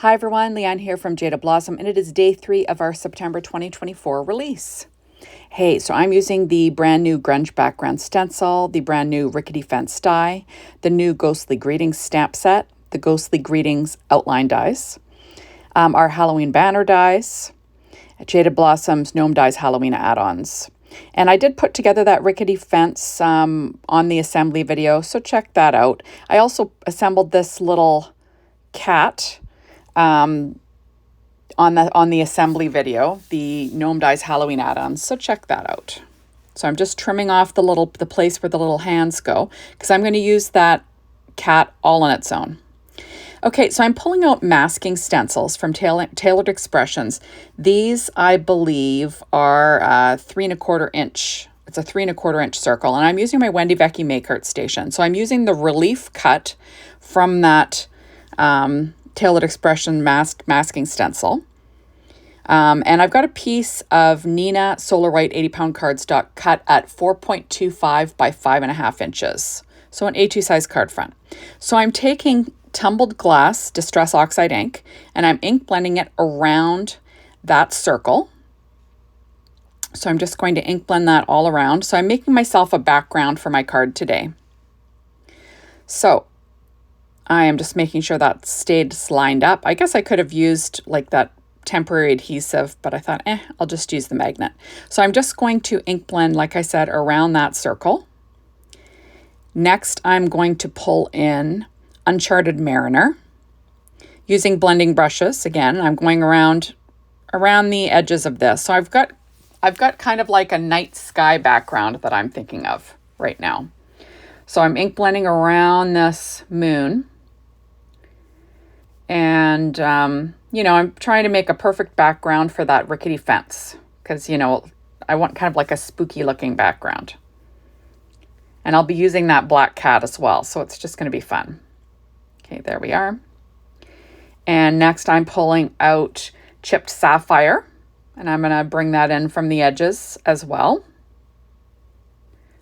Hi everyone, Leanne here from Jada Blossom, and it is day 3 of our September 2024 release. Hey, so I'm using the brand new grunge background stencil, the brand new rickety fence die, the new Ghostly Greetings stamp set, the Ghostly Greetings outline dies, our Halloween banner dies, Jada Blossom's Gnome Dies Halloween add-ons. And I did put together that rickety fence on the assembly video, so check that out. I also assembled this little cat on the assembly video, the Gnome Dies Halloween add-ons, so check that out. So I'm just trimming off the place where the little hands go, because I'm going to use that cat all on its own. Okay, so I'm pulling out masking stencils from Tailored Expressions. These, I believe, are 3¼ inch. It's a 3¼ inch circle, and I'm using my Wendy Vecchi Make Art Station. So I'm using the relief cut from that Tailored Expression masking stencil. And I've got a piece of Nina Solar White 80-pound cardstock cut at 4.25 by 5.5 inches. So an A2 size card front. So I'm taking tumbled glass Distress Oxide ink, and I'm ink blending it around that circle. So I'm just going to ink blend that all around. So I'm making myself a background for my card today. So I am just making sure that stayed lined up. I guess I could have used like that temporary adhesive, but I thought, I'll just use the magnet. So I'm just going to ink blend, like I said, around that circle. Next, I'm going to pull in Uncharted Mariner using blending brushes. Again, I'm going around the edges of this. So I've got kind of like a night sky background that I'm thinking of right now. So I'm ink blending around this moon. And, I'm trying to make a perfect background for that rickety fence because, I want kind of like a spooky looking background. And I'll be using that black cat as well. So it's just going to be fun. Okay, there we are. And next I'm pulling out Chipped Sapphire, and I'm going to bring that in from the edges as well.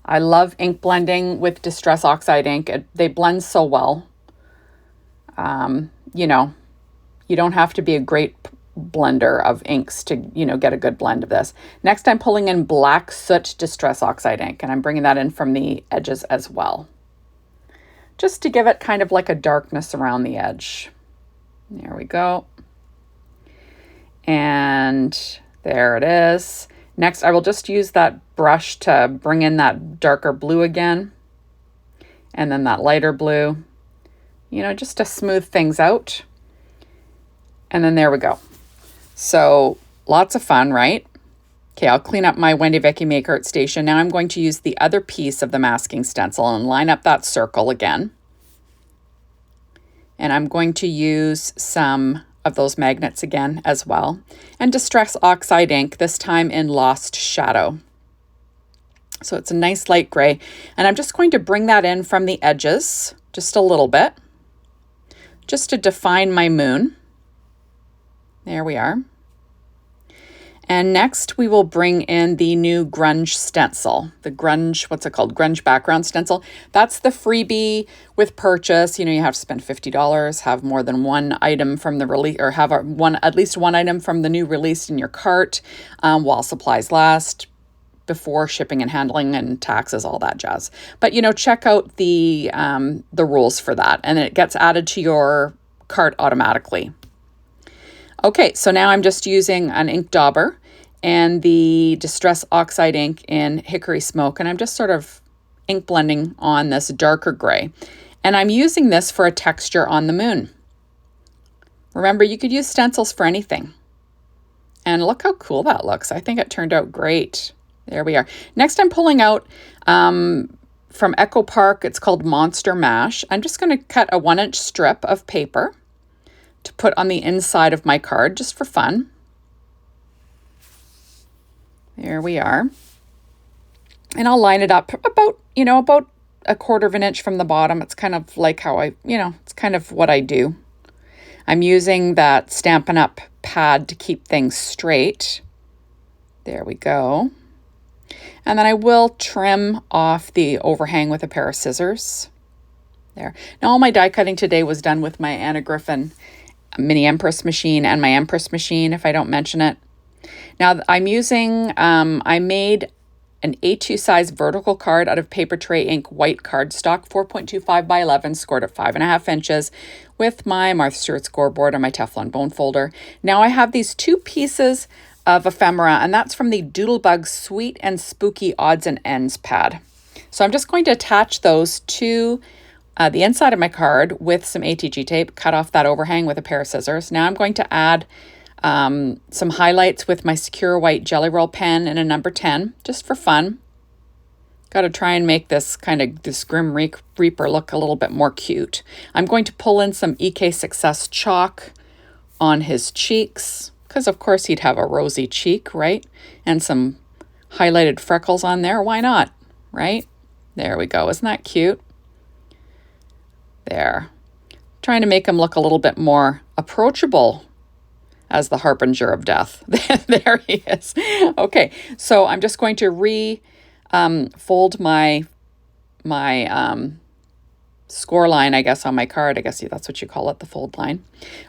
I love ink blending with Distress Oxide ink. They blend so well. You don't have to be a great blender of inks to, get a good blend of this. Next, I'm pulling in Black Soot Distress Oxide ink, and I'm bringing that in from the edges as well, just to give it kind of like a darkness around the edge. There we go. And there it is. Next, I will just use that brush to bring in that darker blue again, and then that lighter blue, just to smooth things out. And then there we go. So lots of fun, right? Okay, I'll clean up my Wendy Vecchi Make Art Station. Now I'm going to use the other piece of the masking stencil and line up that circle again. And I'm going to use some of those magnets again as well. And Distress Oxide ink, this time in Lost Shadow. So it's a nice light gray. And I'm just going to bring that in from the edges just a little bit, just to define my moon. There we are. And next we will bring in the new grunge stencil, the grunge background stencil. That's the freebie with purchase. You have to spend $50, have more than one item from the release, or have at least one item from the new release in your cart while supplies last, before shipping and handling and taxes, all that jazz. But, check out the rules for that, and it gets added to your cart automatically. Okay, so now I'm just using an ink dauber and the Distress Oxide ink in Hickory Smoke, and I'm just sort of ink blending on this darker gray. And I'm using this for a texture on the moon. Remember, you could use stencils for anything. And look how cool that looks. I think it turned out great. There we are. Next, I'm pulling out from Echo Park. It's called Monster Mash. I'm just going to cut a 1-inch strip of paper to put on the inside of my card, just for fun. There we are. And I'll line it up about 1/4 inch from the bottom. It's kind of like how it's kind of what I do. I'm using that Stampin' Up! Pad to keep things straight. There we go. And then I will trim off the overhang with a pair of scissors. There. Now all my die cutting today was done with my Anna Griffin mini Empress machine and my Empress machine if I don't mention it. Now I'm using, I made an A2 size vertical card out of Paper Tray Ink white cardstock, 4.25 by 11, scored at 5.5 inches with my Martha Stewart scoreboard and my Teflon bone folder. Now I have these 2 pieces of ephemera, and that's from the Doodlebug Sweet and Spooky Odds and Ends pad. So I'm just going to attach those to the inside of my card with some ATG tape, cut off that overhang with a pair of scissors. Now I'm going to add some highlights with my Secure White Jelly Roll pen in a number 10, just for fun. Got to try and make this Grim Reaper look a little bit more cute. I'm going to pull in some EK Success chalk on his cheeks, because of course he'd have a rosy cheek, right? And some highlighted freckles on there. Why not, right? There we go. Isn't that cute? There. Trying to make him look a little bit more approachable as the harbinger of death. There he is. Okay, so I'm just going to fold my score line, I guess, on my card. I guess that's what you call it, the fold line.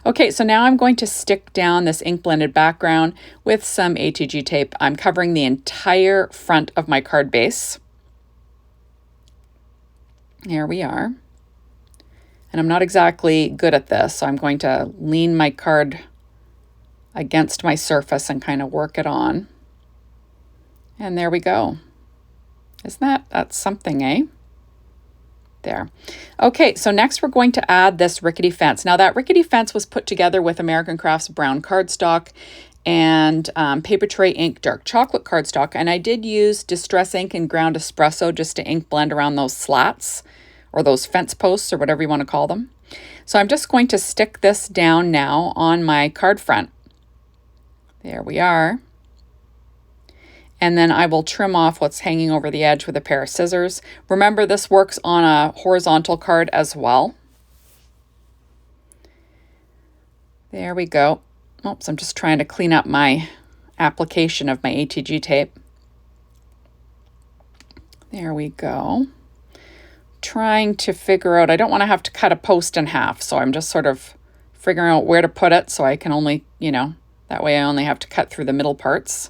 Okay, so now I'm going to stick down this ink blended background with some ATG tape. I'm covering the entire front of my card base. There we are. And I'm not exactly good at this, so I'm going to lean my card against my surface and kind of work it on. And there we go. Isn't that's something, eh? There. Okay, so next we're going to add this rickety fence. Now that rickety fence was put together with American Crafts brown cardstock and Paper Tray Ink dark chocolate cardstock. And I did use Distress ink and ground espresso just to ink blend around those slats or those fence posts or whatever you want to call them. So I'm just going to stick this down now on my card front. There we are. And then I will trim off what's hanging over the edge with a pair of scissors. Remember, this works on a horizontal card as well. There we go. Oops, I'm just trying to clean up my application of my ATG tape. There we go. Trying to figure out, I don't want to have to cut a post in half, so I'm just sort of figuring out where to put it so I can only, that way I only have to cut through the middle parts.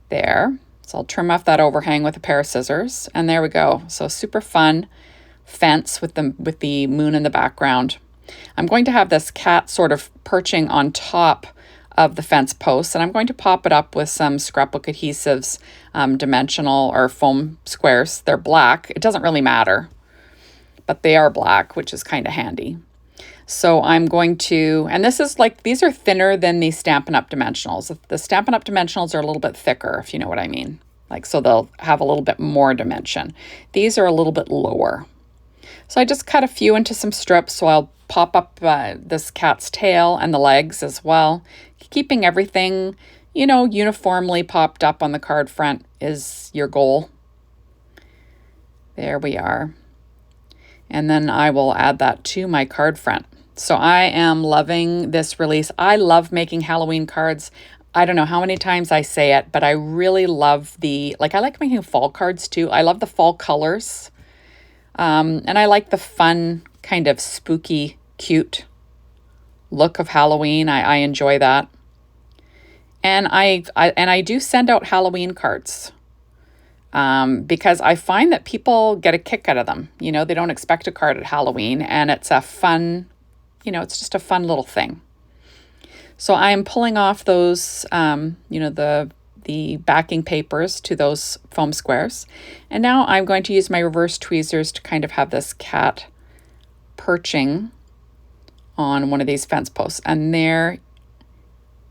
There. So I'll trim off that overhang with a pair of scissors. And there we go. So super fun fence with the moon in the background. I'm going to have this cat sort of perching on top of the fence posts, and I'm going to pop it up with some scrapbook adhesives, dimensional or foam squares. They're black. It doesn't really matter, but they are black, which is kind of handy. So I'm going to, and this is these are thinner than the Stampin' Up! Dimensionals. The Stampin' Up! Dimensionals are a little bit thicker, if you know what I mean. So they'll have a little bit more dimension. These are a little bit lower. So I just cut a few into some strips, so I'll pop up this cat's tail and the legs as well. Keeping everything, uniformly popped up on the card front is your goal. There we are. And then I will add that to my card front. So I am loving this release. I love making Halloween cards. I don't know how many times I say it, but I really love I like making fall cards too. I love the fall colors. And I like the fun, kind of spooky, cute look of Halloween. I enjoy that. And I do send out Halloween cards. Because I find that people get a kick out of them. They don't expect a card at Halloween, and it's a fun, it's just a fun little thing. So I'm pulling off those, the backing papers to those foam squares. And now I'm going to use my reverse tweezers to kind of have this cat perching on one of these fence posts. And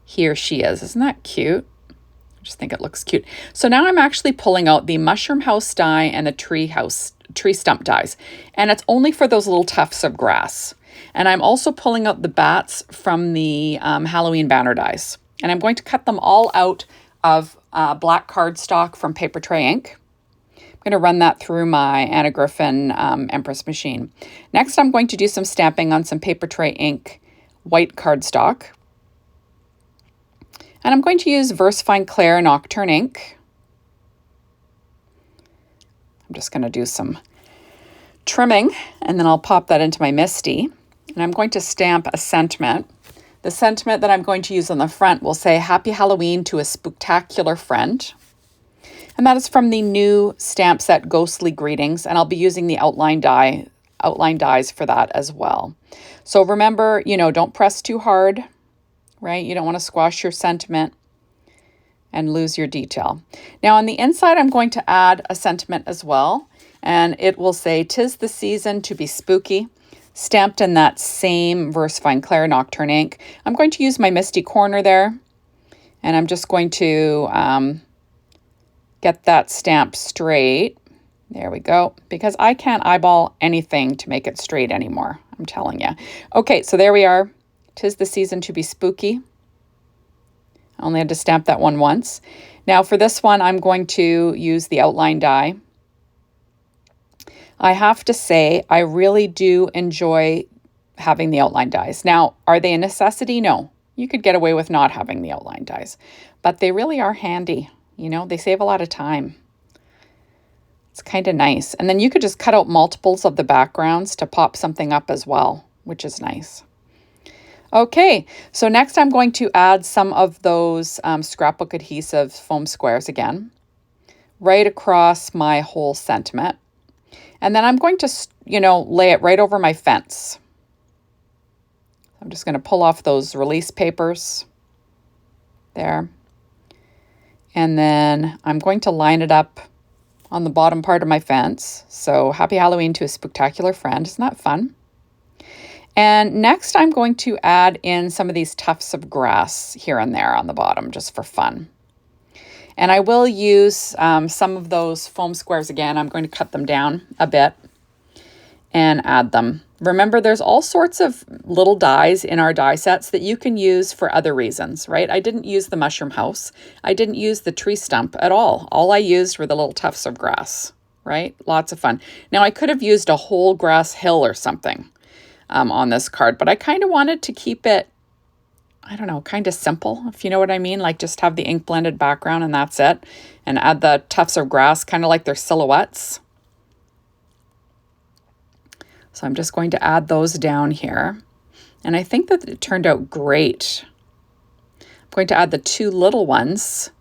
here she is. Isn't that cute? I just think it looks cute. So now I'm actually pulling out the mushroom house die and the tree stump dies. And it's only for those little tufts of grass. And I'm also pulling out the bats from the Halloween banner dies. And I'm going to cut them all out of black cardstock from Paper Tray Ink. I'm going to run that through my Anna Griffin Empress machine. Next, I'm going to do some stamping on some Paper Tray Ink white cardstock. And I'm going to use VersaFine Clair Nocturne ink. I'm just going to do some trimming, and then I'll pop that into my MISTI. And I'm going to stamp a sentiment. The sentiment that I'm going to use on the front will say, Happy Halloween to a spooktacular friend. And that is from the new stamp set, Ghostly Greetings. And I'll be using the outline dies for that as well. So remember, don't press too hard, right? You don't want to squash your sentiment and lose your detail. Now on the inside, I'm going to add a sentiment as well. And it will say, 'Tis the season to be spooky, stamped in that same VersaFine Clair Nocturne ink. I'm going to use my Misty Corner there. And I'm just going to get that stamp straight. There we go. Because I can't eyeball anything to make it straight anymore. I'm telling you. Okay, so there we are. 'Tis the season to be spooky. I only had to stamp that one once. Now for this one, I'm going to use the outline die. I have to say, I really do enjoy having the outline dies. Now, are they a necessity? No. You could get away with not having the outline dies, but they really are handy. They save a lot of time. It's kind of nice. And then you could just cut out multiples of the backgrounds to pop something up as well, which is nice. Okay, so next I'm going to add some of those scrapbook adhesive foam squares again, right across my whole sentiment. And then I'm going to, lay it right over my fence. I'm just going to pull off those release papers there. And then I'm going to line it up on the bottom part of my fence. So Happy Halloween to a spooktacular friend. Isn't that fun? And next I'm going to add in some of these tufts of grass here and there on the bottom just for fun. And I will use some of those foam squares again. I'm going to cut them down a bit and add them. Remember, there's all sorts of little dies in our die sets that you can use for other reasons, right? I didn't use the mushroom house. I didn't use the tree stump at all. All I used were the little tufts of grass, right? Lots of fun. Now, I could have used a whole grass hill or something on this card, but I kind of wanted to keep it, I don't know, kind of simple, if you know what I mean? Like just have the ink blended background and that's it. And add the tufts of grass, kind of like they're silhouettes. So I'm just going to add those down here. And I think that it turned out great. I'm going to add the two little ones.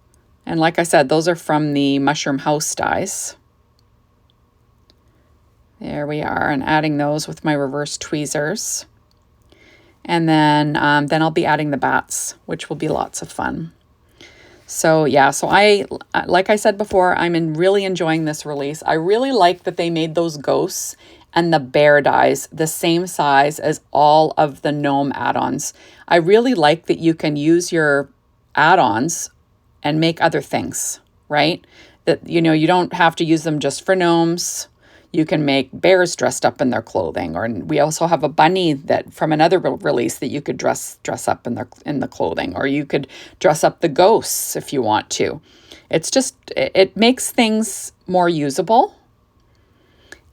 And like I said, those are from the Mushroom House dies. There we are, and adding those with my reverse tweezers. And then I'll be adding the bats, which will be lots of fun. So yeah, so like I said before, I'm really enjoying this release. I really like that they made those ghosts and the bear dies the same size as all of the gnome add-ons. I really like that you can use your add-ons and make other things, right? That, you don't have to use them just for gnomes. You can make bears dressed up in their clothing, or we also have a bunny that from another release that you could dress up in the clothing, or you could dress up the ghosts if you want to. It's just, it makes things more usable.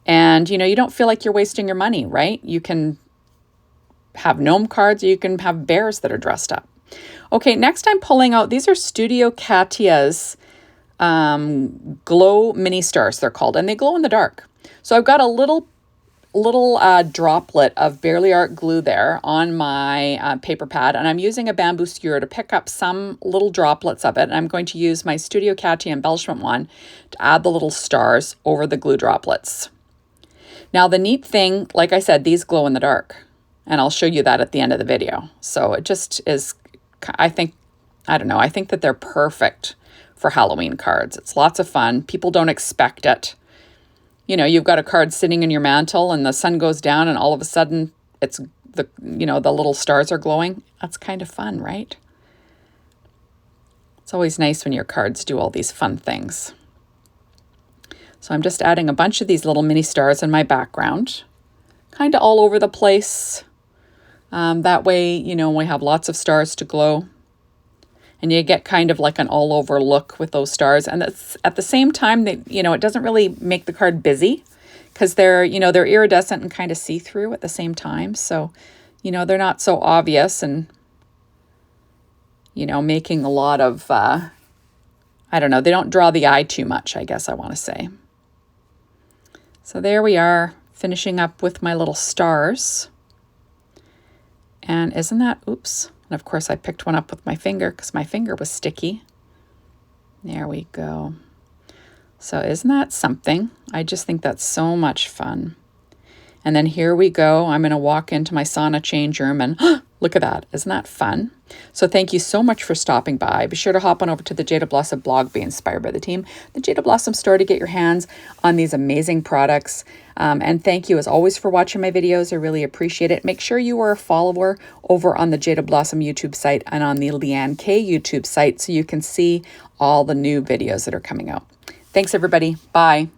And, you don't feel like you're wasting your money, right? You can have gnome cards, or you can have bears that are dressed up. Okay, next I'm pulling out, these are Studio Katia's glow mini stars, they're called, and they glow in the dark. So I've got a little droplet of Barely Art glue there on my paper pad, and I'm using a bamboo skewer to pick up some little droplets of it. And I'm going to use my Studio Katia embellishment wand to add the little stars over the glue droplets. Now the neat thing, like I said, these glow in the dark, and I'll show you that at the end of the video. So it just is, I think that they're perfect for Halloween cards. It's lots of fun. People don't expect it. You've got a card sitting in your mantle and the sun goes down and all of a sudden it's the little stars are glowing. That's kind of fun, right? It's always nice when your cards do all these fun things. So I'm just adding a bunch of these little mini stars in my background, kind of all over the place. That way, we have lots of stars to glow. And you get kind of like an all over look with those stars. And that's at the same time, it doesn't really make the card busy because they're iridescent and kind of see-through at the same time. So, they're not so obvious and, making a lot of, they don't draw the eye too much, I guess I want to say. So there we are, finishing up with my little stars. And isn't that, oops, And of course I picked one up with my finger because my finger was sticky. There we go. So isn't that something? I just think that's so much fun. And then here we go. I'm going to walk into my sauna change room and look at that. Isn't that fun? So thank you so much for stopping by. Be sure to hop on over to the Jada Blossom blog, Be Inspired by the Team, the Jada Blossom store to get your hands on these amazing products. And thank you as always for watching my videos. I really appreciate it. Make sure you are a follower over on the Jada Blossom YouTube site and on the Leanne K YouTube site so you can see all the new videos that are coming out. Thanks, everybody. Bye.